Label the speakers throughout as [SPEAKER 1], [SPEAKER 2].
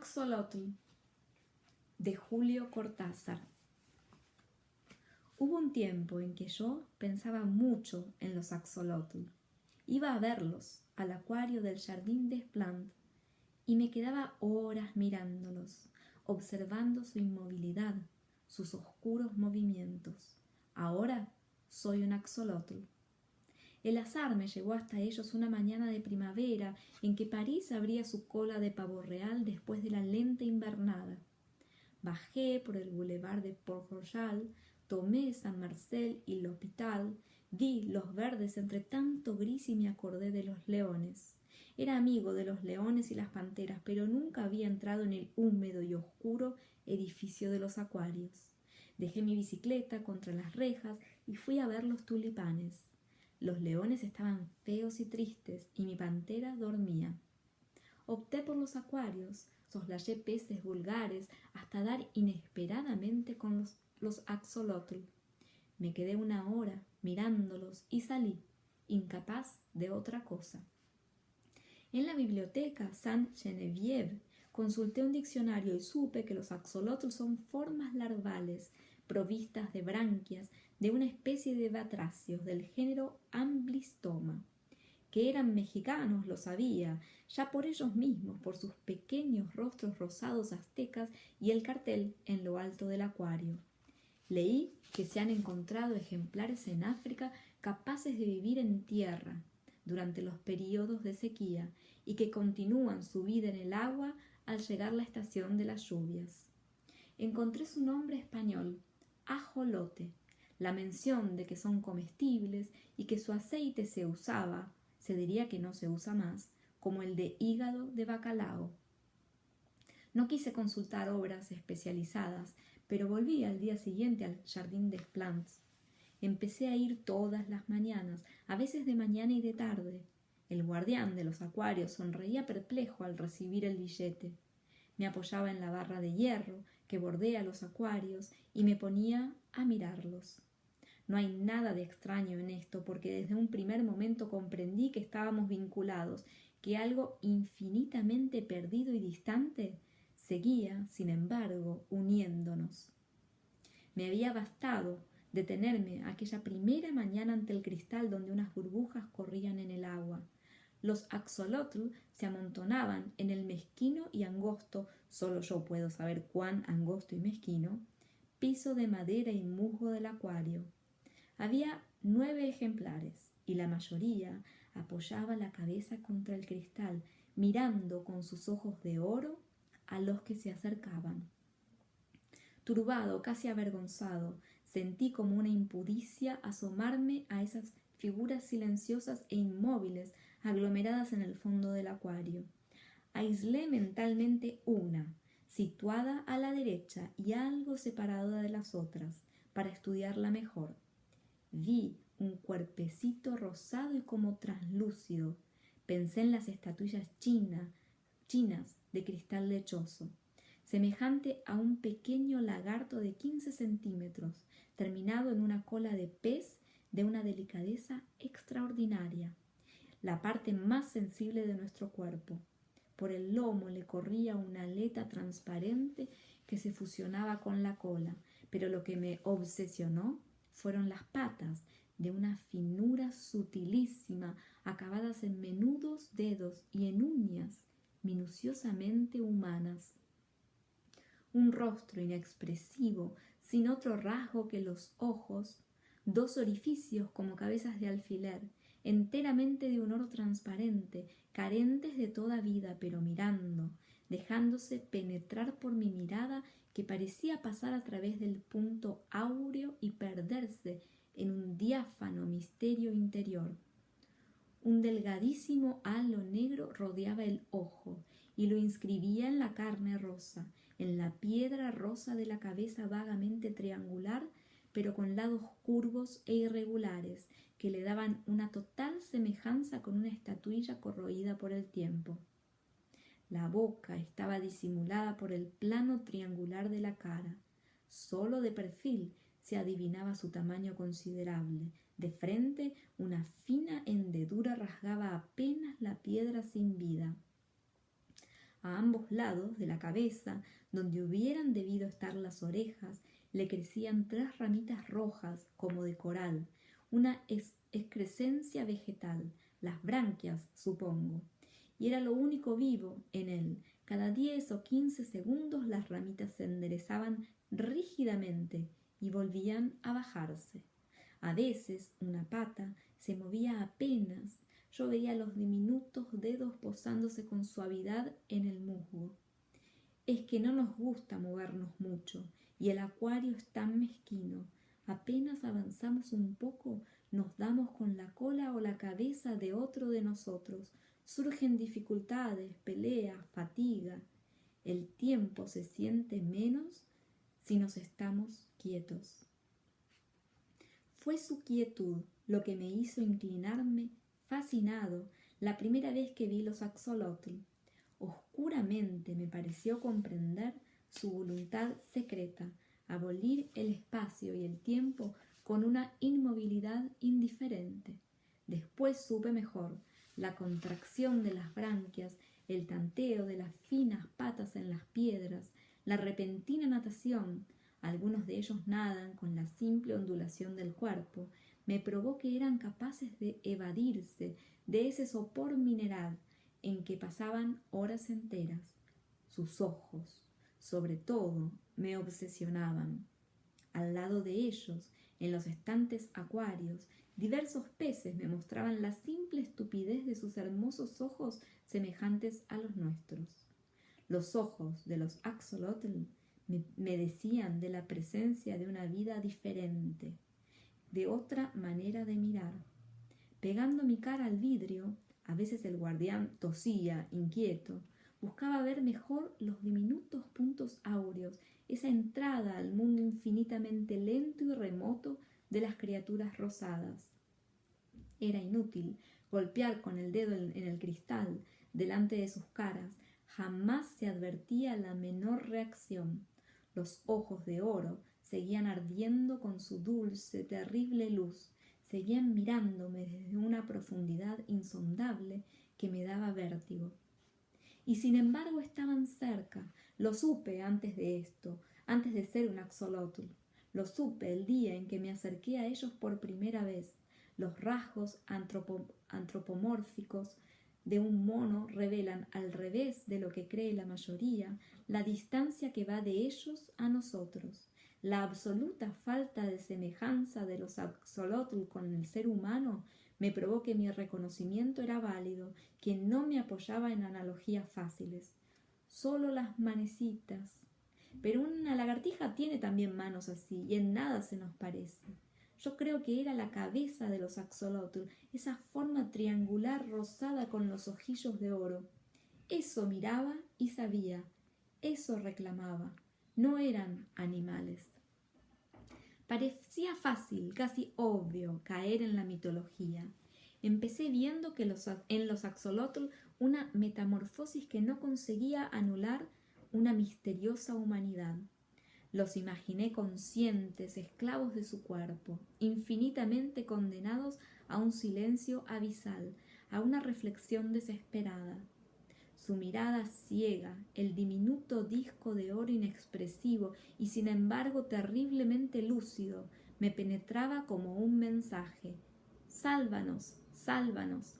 [SPEAKER 1] Axolotl, de Julio Cortázar. Hubo un tiempo en que yo pensaba mucho en los axolotl. Iba a verlos al acuario del Jardin des Plantes y me quedaba horas mirándolos, observando su inmovilidad, sus oscuros movimientos. Ahora soy un axolotl. El azar me llevó hasta ellos una mañana de primavera en que París abría su cola de pavo real después de la lenta invernada. Bajé por el boulevard de Port-Royal, tomé San Marcel y l'Hôpital, vi los verdes entre tanto gris y me acordé de los leones. Era amigo de los leones y las panteras, pero nunca había entrado en el húmedo y oscuro edificio de los acuarios. Dejé mi bicicleta contra las rejas y fui a ver los tulipanes. Los leones estaban feos y tristes y mi pantera dormía. Opté por los acuarios, soslayé peces vulgares hasta dar inesperadamente con los axolotl. Me quedé una hora mirándolos y salí, incapaz de otra cosa. En la biblioteca Sainte-Geneviève consulté un diccionario y supe que los axolotl son formas larvales provistas de branquias de una especie de batracios del género Amblystoma. Que eran mexicanos lo sabía, ya por ellos mismos, por sus pequeños rostros rosados aztecas y el cartel en lo alto del acuario. Leí que se han encontrado ejemplares en África capaces de vivir en tierra durante los períodos de sequía y que continúan su vida en el agua al llegar la estación de las lluvias. Encontré su nombre español, ajolote, la mención de que son comestibles y que su aceite se usaba, se diría que no se usa más, como el de hígado de bacalao. No quise consultar obras especializadas, pero volví al día siguiente al Jardin des Plantes. Empecé a ir todas las mañanas, a veces de mañana y de tarde. El guardián de los acuarios sonreía perplejo al recibir el billete. Me apoyaba en la barra de hierro que bordea los acuarios y me ponía a mirarlos. No hay nada de extraño en esto, porque desde un primer momento comprendí que estábamos vinculados, que algo infinitamente perdido y distante seguía, sin embargo, uniéndonos. Me había bastado detenerme aquella primera mañana ante el cristal donde unas burbujas corrían en el agua. Los axolotl se amontonaban en el mezquino y angosto, solo yo puedo saber cuán angosto y mezquino, piso de madera y musgo del acuario. Había 9 ejemplares y la mayoría apoyaba la cabeza contra el cristal, mirando con sus ojos de oro a los que se acercaban. Turbado, casi avergonzado, sentí como una impudicia asomarme a esas figuras silenciosas e inmóviles aglomeradas en el fondo del acuario. Aislé mentalmente una, situada a la derecha y algo separada de las otras, para estudiarla mejor. Vi un cuerpecito rosado y como translúcido. Pensé en las estatuillas chinas de cristal lechoso, semejante a un pequeño lagarto de 15 centímetros, terminado en una cola de pez de una delicadeza extraordinaria, la parte más sensible de nuestro cuerpo. Por el lomo le corría una aleta transparente que se fusionaba con la cola, pero lo que me obsesionó fueron las patas, de una finura sutilísima, acabadas en menudos dedos y en uñas minuciosamente humanas. Un rostro inexpresivo, sin otro rasgo que los ojos, 2 orificios como cabezas de alfiler, enteramente de un oro transparente, carentes de toda vida, pero mirando, dejándose penetrar por mi mirada que parecía pasar a través del punto áureo y perderse en un diáfano misterio interior. Un delgadísimo halo negro rodeaba el ojo y lo inscribía en la carne rosa, en la piedra rosa de la cabeza vagamente triangular, pero con lados curvos e irregulares, que le daban una total semejanza con una estatuilla corroída por el tiempo. La boca estaba disimulada por el plano triangular de la cara. Solo de perfil se adivinaba su tamaño considerable. De frente, una fina hendedura rasgaba apenas la piedra sin vida. A ambos lados de la cabeza, donde hubieran debido estar las orejas, le crecían 3 ramitas rojas como de coral, una excrescencia vegetal, las branquias, supongo. Y era lo único vivo en él. Cada 10 o 15 segundos las ramitas se enderezaban rígidamente y volvían a bajarse. A veces una pata se movía apenas. Yo veía los diminutos dedos posándose con suavidad en el musgo. Es que no nos gusta movernos mucho, y el acuario es tan mezquino. Apenas avanzamos un poco, nos damos con la cola o la cabeza de otro de nosotros. Surgen dificultades, peleas, fatiga. El tiempo se siente menos si nos estamos quietos. Fue su quietud lo que me hizo inclinarme fascinado la primera vez que vi los axolotl. Oscuramente me pareció comprender su voluntad secreta, abolir el espacio y el tiempo con una inmovilidad indiferente. Después supe mejor la contracción de las branquias, el tanteo de las finas patas en las piedras, la repentina natación. Algunos de ellos nadan con la simple ondulación del cuerpo. Me probó que eran capaces de evadirse de ese sopor mineral en que pasaban horas enteras. Sus ojos, sobre todo, me obsesionaban. Al lado de ellos, en los estantes acuarios, diversos peces me mostraban la simple estupidez de sus hermosos ojos semejantes a los nuestros. Los ojos de los axolotl me decían de la presencia de una vida diferente, de otra manera de mirar. Pegando mi cara al vidrio, a veces el guardián tosía, inquieto, buscaba ver mejor los diminutos puntos áureos, esa entrada al mundo infinitamente lento y remoto de las criaturas rosadas. Era inútil golpear con el dedo en el cristal delante de sus caras, jamás se advertía la menor reacción. Los ojos de oro seguían ardiendo con su dulce, terrible luz, seguían mirándome desde una profundidad insondable que me daba vértigo. Y sin embargo estaban cerca. Lo supe antes de esto, antes de ser un axolotl. Lo supe el día en que me acerqué a ellos por primera vez. Los rasgos antropomórficos de un mono revelan, al revés de lo que cree la mayoría, la distancia que va de ellos a nosotros. La absoluta falta de semejanza de los axolotl con el ser humano me probó que mi reconocimiento era válido, que no me apoyaba en analogías fáciles. Solo las manecitas. Pero una lagartija tiene también manos así, y en nada se nos parece. Yo creo que era la cabeza de los axolotl, esa forma triangular rosada con los ojillos de oro. Eso miraba y sabía, eso reclamaba. No eran animales. Parecía fácil, casi obvio, caer en la mitología. Empecé viendo que en los axolotl una metamorfosis que no conseguía anular una misteriosa humanidad. Los imaginé conscientes, esclavos de su cuerpo, infinitamente condenados a un silencio abisal, a una reflexión desesperada. Su mirada ciega, el diminuto disco de oro inexpresivo y sin embargo terriblemente lúcido, me penetraba como un mensaje. ¡Sálvanos! ¡Sálvanos!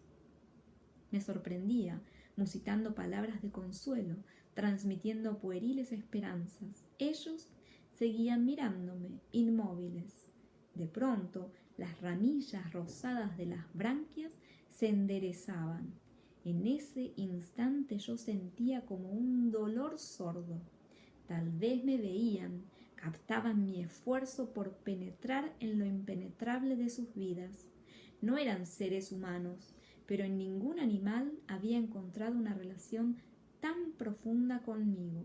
[SPEAKER 1] Me sorprendía, musitando palabras de consuelo, transmitiendo pueriles esperanzas. Ellos seguían mirándome, inmóviles. De pronto, las ramillas rosadas de las branquias se enderezaban. En ese instante yo sentía como un dolor sordo. Tal vez me veían, captaban mi esfuerzo por penetrar en lo impenetrable de sus vidas. No eran seres humanos, pero en ningún animal había encontrado una relación tan profunda conmigo.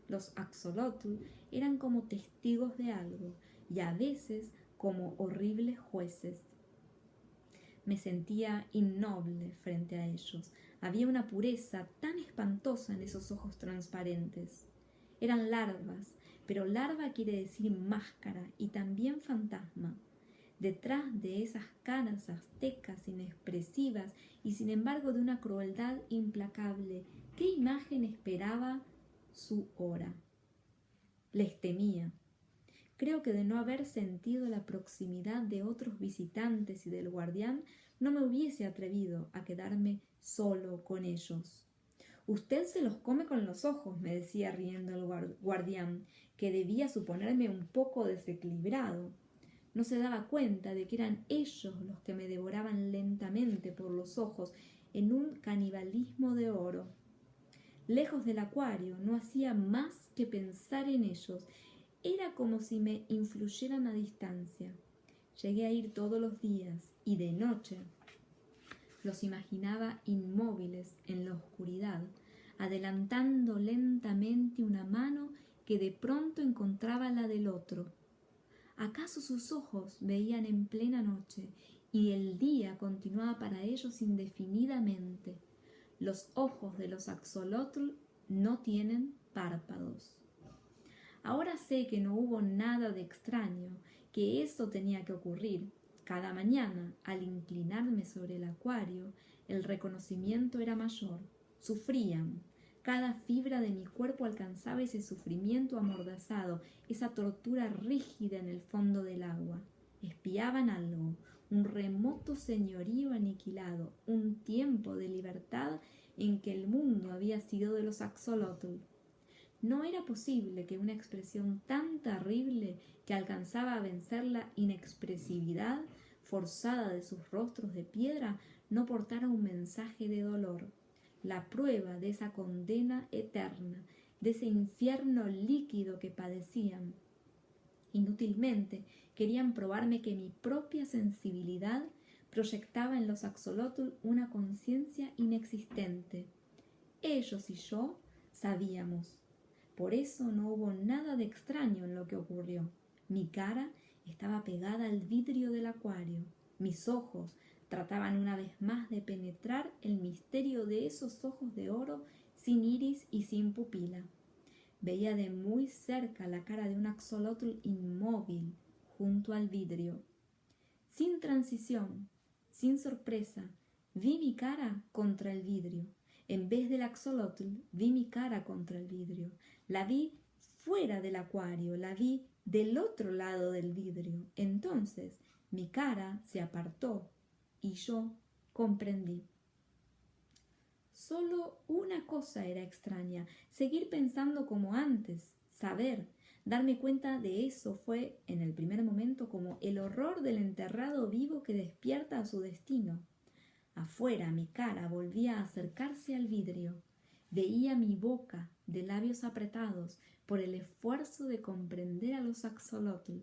[SPEAKER 1] Los axolotl eran como testigos de algo y a veces como horribles jueces. Me sentía innoble frente a ellos. Había una pureza tan espantosa en esos ojos transparentes. Eran larvas, pero larva quiere decir máscara y también fantasma. Detrás de esas caras aztecas inexpresivas y sin embargo de una crueldad implacable, ¿Qué imagen esperaba su hora? Les temía. Creo que de no haber sentido la proximidad de otros visitantes y del guardián, no me hubiese atrevido a quedarme solo con ellos. «Usted se los come con los ojos», me decía riendo el guardián, que debía suponerme un poco desequilibrado. No se daba cuenta de que eran ellos los que me devoraban lentamente por los ojos en un canibalismo de oro. Lejos del acuario, no hacía más que pensar en ellos. Era como si me influyeran a distancia. Llegué a ir todos los días y de noche. Los imaginaba inmóviles en la oscuridad, adelantando lentamente una mano que de pronto encontraba la del otro. ¿Acaso sus ojos veían en plena noche y el día continuaba para ellos indefinidamente? Los ojos de los axolotl no tienen párpados. Ahora sé que no hubo nada de extraño, que eso tenía que ocurrir. Cada mañana, al inclinarme sobre el acuario, el reconocimiento era mayor. Sufrían. Cada fibra de mi cuerpo alcanzaba ese sufrimiento amordazado, esa tortura rígida en el fondo del agua. Espiaban algo, un remoto señorío aniquilado, un tiempo de libertad en que el mundo había sido de los axolotl. No era posible que una expresión tan terrible que alcanzaba a vencer la inexpresividad forzada de sus rostros de piedra no portara un mensaje de dolor, la prueba de esa condena eterna, de ese infierno líquido que padecían. Inútilmente querían probarme que mi propia sensibilidad proyectaba en los axolotl una conciencia inexistente. Ellos y yo sabíamos. Por eso no hubo nada de extraño en lo que ocurrió. Mi cara estaba pegada al vidrio del acuario. Mis ojos trataban una vez más de penetrar el misterio de esos ojos de oro sin iris y sin pupila. Veía de muy cerca la cara de un axolotl inmóvil junto al vidrio. Sin transición, sin sorpresa, vi mi cara contra el vidrio. En vez del axolotl, vi mi cara contra el vidrio. La vi fuera del acuario, la vi del otro lado del vidrio. Entonces mi cara se apartó y yo comprendí. Solo una cosa era extraña, seguir pensando como antes, saber, darme cuenta de eso fue, en el primer momento, como el horror del enterrado vivo que despierta a su destino. Afuera mi cara volvía a acercarse al vidrio. Veía mi boca de labios apretados por el esfuerzo de comprender a los axolotl.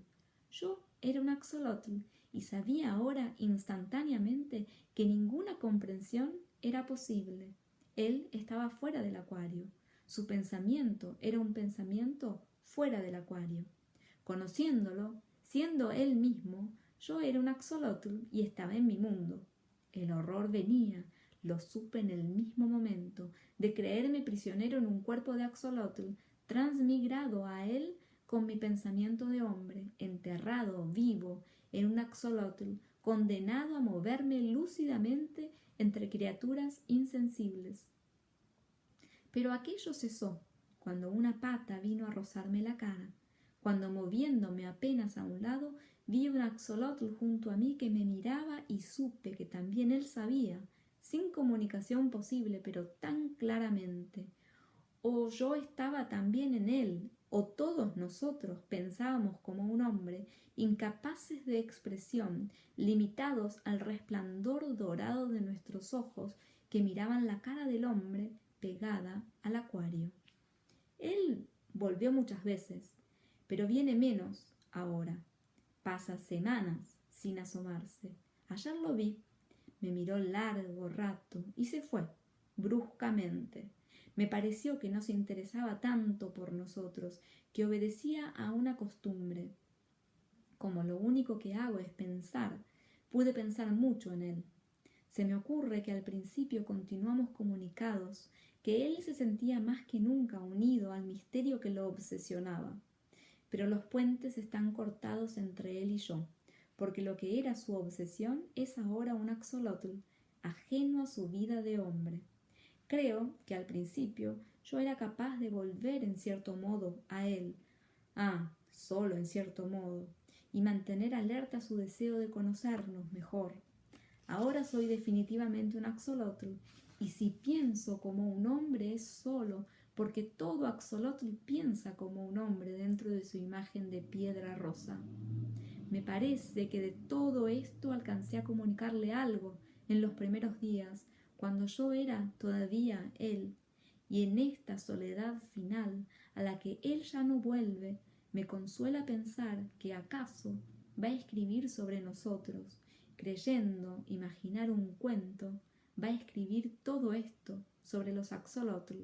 [SPEAKER 1] Yo era un axolotl y sabía ahora instantáneamente que ninguna comprensión era posible. Él estaba fuera del acuario. Su pensamiento era un pensamiento fuera del acuario. Conociéndolo, siendo él mismo, yo era un axolotl y estaba en mi mundo. El horror venía, lo supe en el mismo momento, de creerme prisionero en un cuerpo de axolotl, transmigrado a él con mi pensamiento de hombre, enterrado vivo en un axolotl, condenado a moverme lúcidamente entre criaturas insensibles. Pero aquello cesó cuando una pata vino a rozarme la cara, cuando moviéndome apenas a un lado vi un axolotl junto a mí que me miraba y supe que también él sabía, sin comunicación posible, pero tan claramente. O yo estaba también en él, o todos nosotros pensábamos como un hombre, incapaces de expresión, limitados al resplandor dorado de nuestros ojos que miraban la cara del hombre pegada al acuario. Él volvió muchas veces, pero viene menos ahora. Pasa semanas sin asomarse. Ayer lo vi, me miró largo rato y se fue, bruscamente. Me pareció que no se interesaba tanto por nosotros, que obedecía a una costumbre. Como lo único que hago es pensar, pude pensar mucho en él. Se me ocurre que al principio continuamos comunicados, que él se sentía más que nunca unido al misterio que lo obsesionaba. Pero los puentes están cortados entre él y yo, porque lo que era su obsesión es ahora un axolotl, ajeno a su vida de hombre. Creo que al principio yo era capaz de volver en cierto modo a él, solo en cierto modo, y mantener alerta su deseo de conocernos mejor. Ahora soy definitivamente un axolotl, y si pienso como un hombre es solo porque todo axolotl piensa como un hombre dentro de su imagen de piedra rosa. Me parece que de todo esto alcancé a comunicarle algo en los primeros días, cuando yo era todavía él, y en esta soledad final a la que él ya no vuelve, me consuela pensar que acaso va a escribir sobre nosotros, creyendo imaginar un cuento, va a escribir todo esto sobre los axolotl.